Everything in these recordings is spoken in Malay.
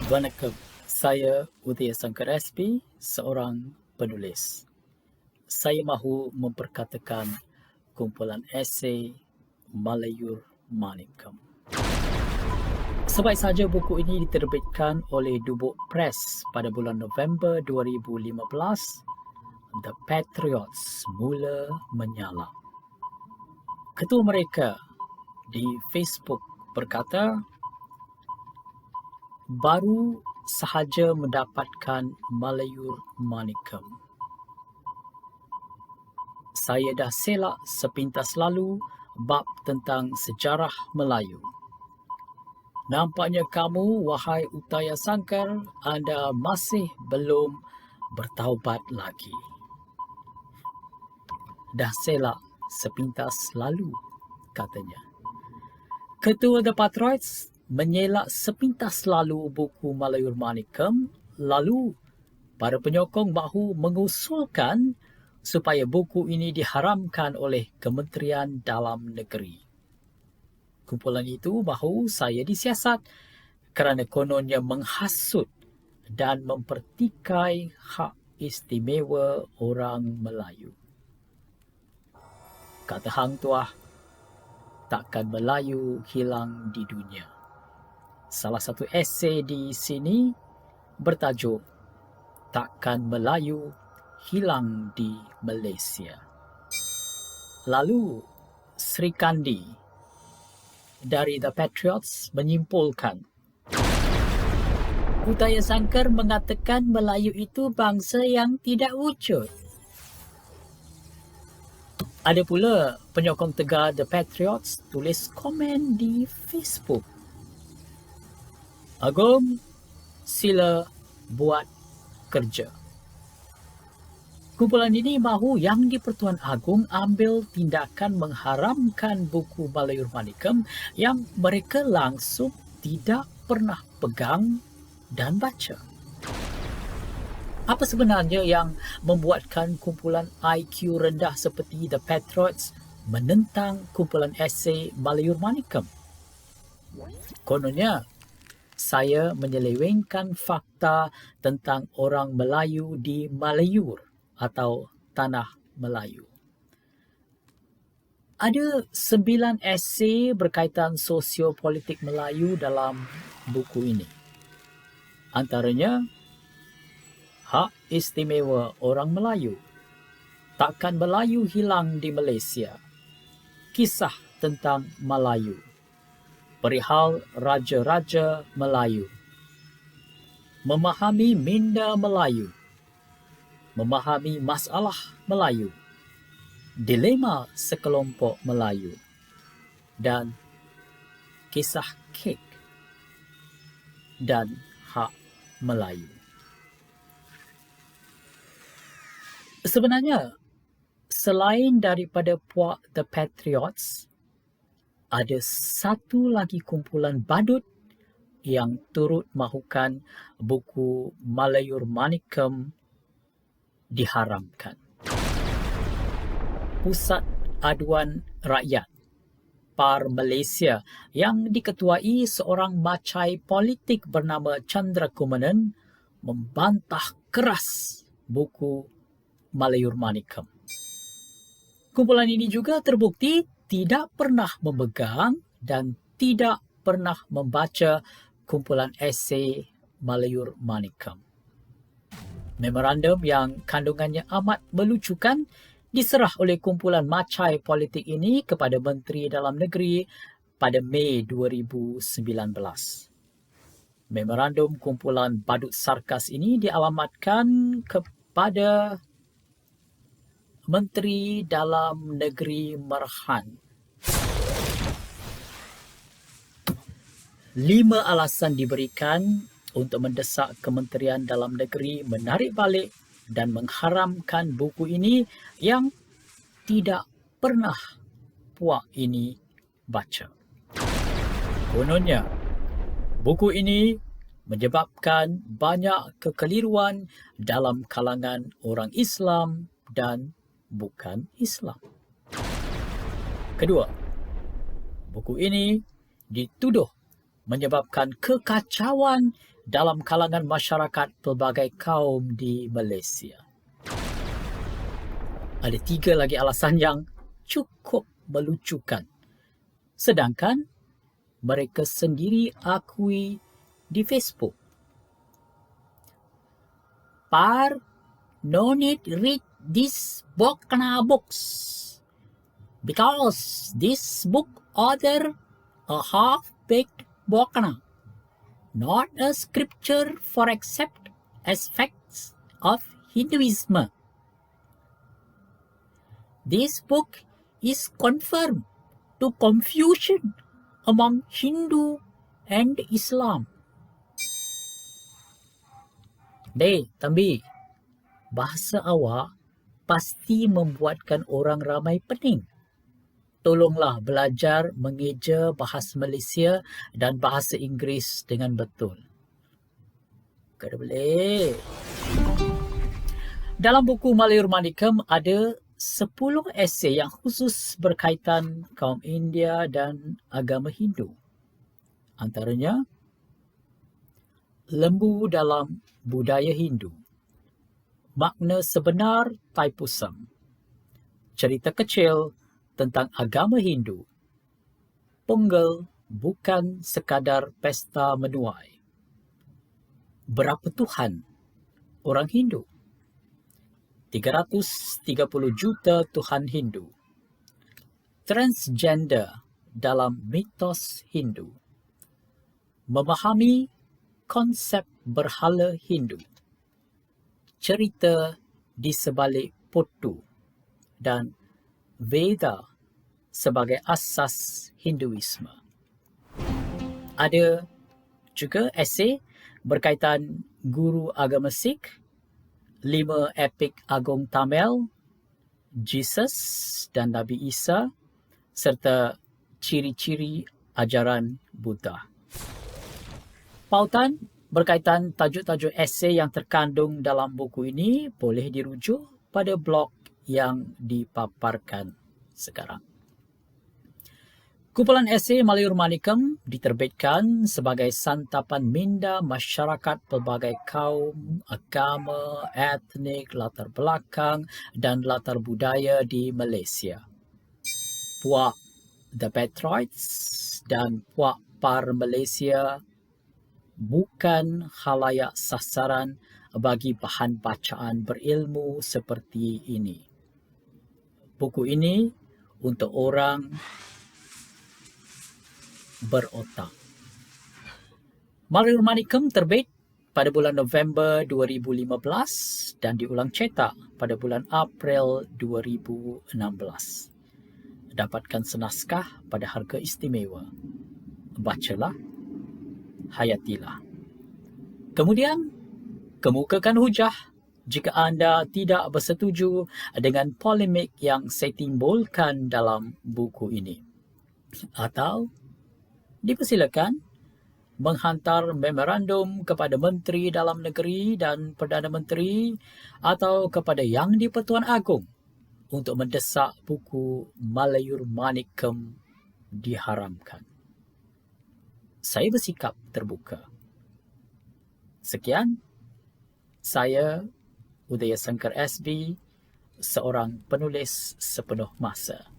Vanakkam, saya Udaya Sankar SP, seorang penulis. Saya mahu memperkatakan kumpulan esei Malayur Manikkam. Sebaik saja buku ini diterbitkan oleh Dubuk Press pada bulan November 2015, The Patriots mula menyala. Ketua mereka di Facebook berkata, baru sahaja mendapatkan Malayur Manikkam. Saya dah selak sepintas lalu bab tentang sejarah Melayu. Nampaknya kamu, wahai Udaya Sankar, anda masih belum bertaubat lagi. Dah selak sepintas lalu, katanya. Ketua The Patriots menyelak sepintas lalu buku Malayur Manikkam, lalu para penyokong mahu mengusulkan supaya buku ini diharamkan oleh Kementerian Dalam Negeri. Kumpulan itu mahu saya disiasat kerana kononnya menghasut dan mempertikai hak istimewa orang Melayu. Kata Hang Tuah, takkan Melayu hilang di dunia. Salah satu esei di sini bertajuk Takkan Melayu hilang di Malaysia. Lalu Sri Kandi dari The Patriots menyimpulkan, Udaya Sankar mengatakan Melayu itu bangsa yang tidak wujud. Ada pula penyokong tegar The Patriots tulis komen di Facebook, Agong, sila buat kerja. Kumpulan ini mahu Yang di-Pertuan Agong ambil tindakan mengharamkan buku Malayur Manikkam yang mereka langsung tidak pernah pegang dan baca. Apa sebenarnya yang membuatkan kumpulan IQ rendah seperti The Patriots menentang kumpulan esei Malayur Manikkam? Kononnya, saya menyelewengkan fakta tentang orang Melayu di Malayur atau Tanah Melayu. Ada 9 esei berkaitan sosiopolitik Melayu dalam buku ini. Antaranya, hak istimewa orang Melayu, takkan Melayu hilang di Malaysia, kisah tentang Melayu, perihal raja-raja Melayu, memahami minda Melayu, memahami masalah Melayu, dilema sekelompok Melayu, dan kisah kek dan hak Melayu. Sebenarnya, selain daripada puak The Patriots, ada satu lagi kumpulan badut yang turut mahukan buku Malayur Manikkam diharamkan. Pusat Aduan Rakyat PAR Malaysia yang diketuai seorang macai politik bernama Chandra Kumanan membantah keras buku Malayur Manikkam. Kumpulan ini juga terbukti tidak pernah memegang dan tidak pernah membaca kumpulan esei Malayur Manikkam. Memorandum yang kandungannya amat melucukan diserah oleh kumpulan macai politik ini kepada Menteri Dalam Negeri pada Mei 2019. Memorandum kumpulan badut sarkas ini dialamatkan kepada Menteri Dalam Negeri Marhan. 5 alasan diberikan untuk mendesak Kementerian Dalam Negeri menarik balik dan mengharamkan buku ini yang tidak pernah puak ini baca. Kononnya, buku ini menyebabkan banyak kekeliruan dalam kalangan orang Islam dan bukan Islam. Kedua, buku ini dituduh menyebabkan kekacauan dalam kalangan masyarakat pelbagai kaum di Malaysia. Ada 3 lagi alasan yang cukup melucukan. Sedangkan mereka sendiri akui di Facebook. Par no need read this book kana books because this book other a half-baked bokana, not a scripture for accept aspects of Hinduism. This book is confirmed to confusion among Hindu and Islam. Tambi, bahasa awak pasti membuatkan orang ramai pening. Tolonglah belajar mengeja bahasa Malaysia dan bahasa Inggeris dengan betul. Kada boleh. Dalam buku Malayur Manikam ada 10 esei yang khusus berkaitan kaum India dan agama Hindu. Antaranya, lembu dalam budaya Hindu, makna sebenar Taipusam, cerita kecil tentang agama Hindu, Pongal bukan sekadar pesta menuai, berapa Tuhan orang Hindu, 330 juta Tuhan Hindu, transgender dalam mitos Hindu, memahami konsep berhala Hindu, cerita di sebalik Potu, dan Veda sebagai asas Hinduisme. Ada juga esei berkaitan guru agama Sikh, 5 epik agung Tamil, Jesus dan Nabi Isa, serta ciri-ciri ajaran Buddha. Pautan berkaitan tajuk-tajuk esei yang terkandung dalam buku ini boleh dirujuk pada blog yang dipaparkan sekarang. Kumpulan esei Malayur Manikam diterbitkan sebagai santapan minda masyarakat pelbagai kaum, agama, etnik, latar belakang dan latar budaya di Malaysia. Puak The Patriots dan Puak Par Malaysia bukan khalayak sasaran bagi bahan bacaan berilmu seperti ini. Buku ini untuk orang berotak. Malayur Manikam terbit pada bulan November 2015 dan diulang cetak pada bulan April 2016. Dapatkan senaskah pada harga istimewa. Bacalah, hayatilah. Kemudian, kemukakan hujah jika anda tidak bersetuju dengan polemik yang saya timbulkan dalam buku ini. Atau dipersilakan menghantar memorandum kepada Menteri Dalam Negeri dan Perdana Menteri atau kepada Yang di-Pertuan Agong untuk mendesak buku Malayur Manikam diharamkan. Saya bersikap terbuka. Sekian, saya Udaya Sankar SB, seorang penulis sepenuh masa.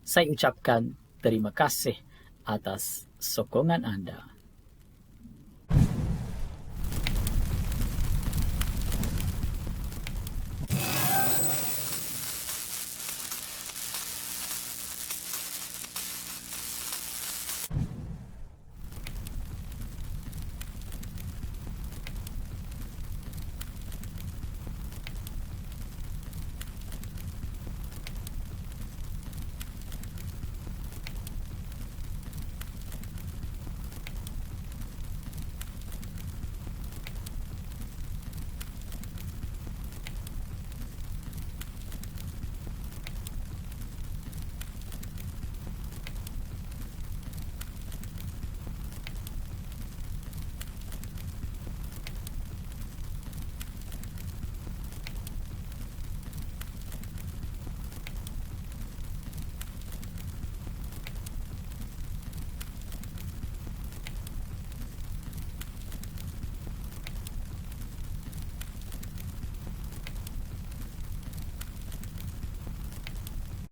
Saya ucapkan terima kasih atas sokongan anda.